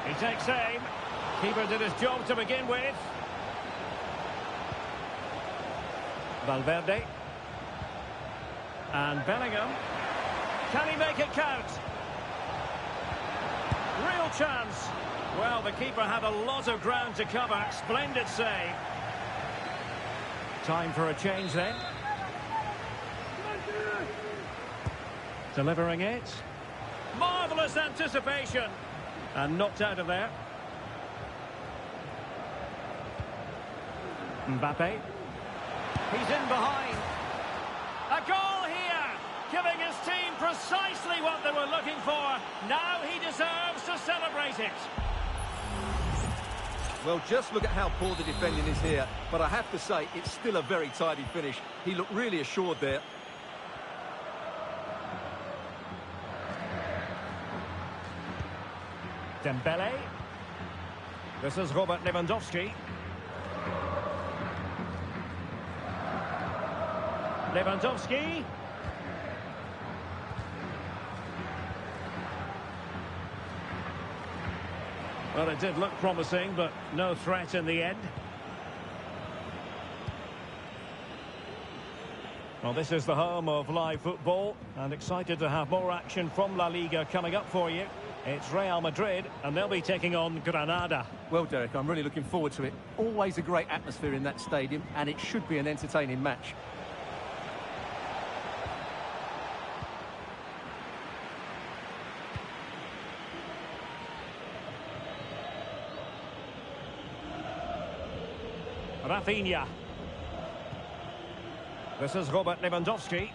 He takes aim. Keeper did his job to begin with. Valverde. And Bellingham. Can he make it count? Real chance. Well, the keeper had a lot of ground to cover. Splendid save. Time for a change then. Delivering it. Marvellous anticipation. And knocked out of there. Mbappe. He's in behind. A goal here, giving his team precisely what they were looking for. Now he deserves to celebrate it. Well, just look at how poor the defending is here. But I have to say, it's still a very tidy finish. He looked really assured there. Dembele. This is Robert Lewandowski. Lewandowski. Well, it did look promising, but no threat in the end. Well, this is the home of live football, and excited to have more action from La Liga coming up for you. It's Real Madrid, and they'll be taking on Granada. Well, Derek, I'm really looking forward to it. Always a great atmosphere in that stadium, and it should be an entertaining match. Rafinha. This is Robert Lewandowski.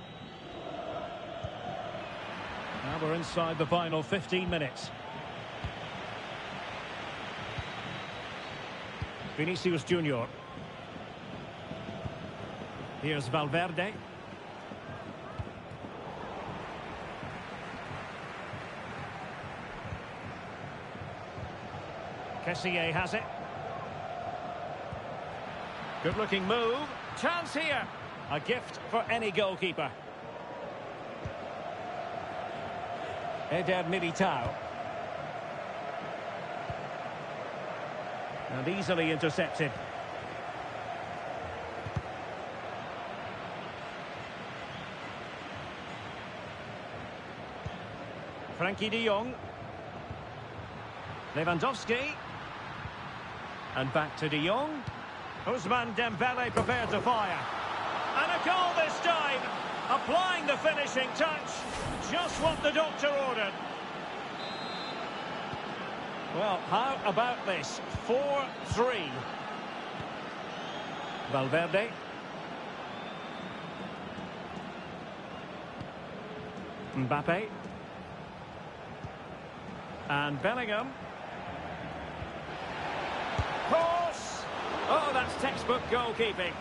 Now we're inside the final 15 minutes. Vinicius Junior. Here's Valverde. Kessié has it. Good looking move. Chance here. A gift for any goalkeeper. Eder Militao. And easily intercepted. Frankie de Jong. Lewandowski. And back to de Jong. Ousmane Dembele prepared to fire. And a goal this time. Applying the finishing touch. Just what the doctor ordered. Well, how about this? 4-3. Valverde. Mbappe. And Bellingham. Cross! Oh, that's textbook goalkeeping.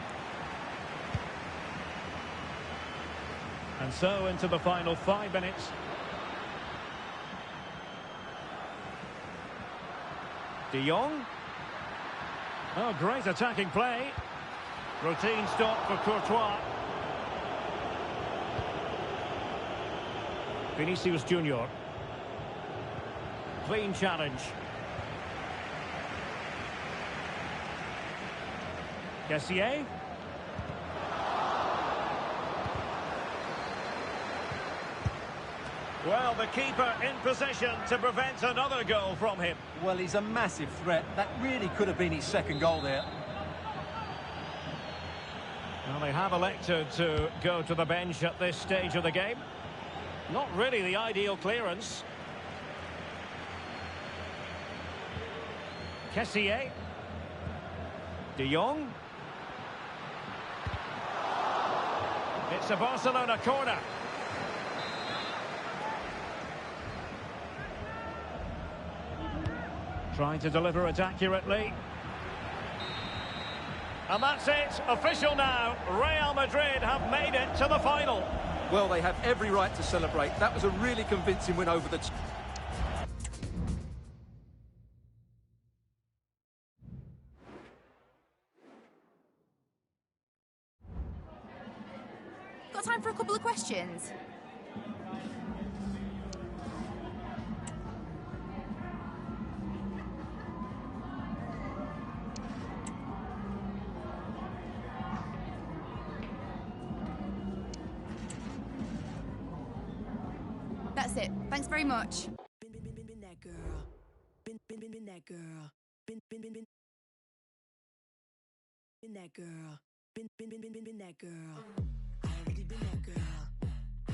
And so into the final 5 minutes. De Jong. Oh, great attacking play. Routine stop for Courtois. Vinicius Junior. Clean challenge. Kessié. Well, the keeper in position to prevent another goal from him. Well, he's a massive threat. That really could have been his second goal there. Well, they have elected to go to the bench at this stage of the game. Not really the ideal clearance. Kessié. De Jong. It's a Barcelona corner. Trying to deliver it accurately. And that's it, official now. Real Madrid have made it to the final. Well, they have every right to celebrate. That was a really convincing win over the... Got time for a couple of questions? That's it. Thanks very much. Been that girl. Been that girl. Been that girl. Been that girl. I already been that girl.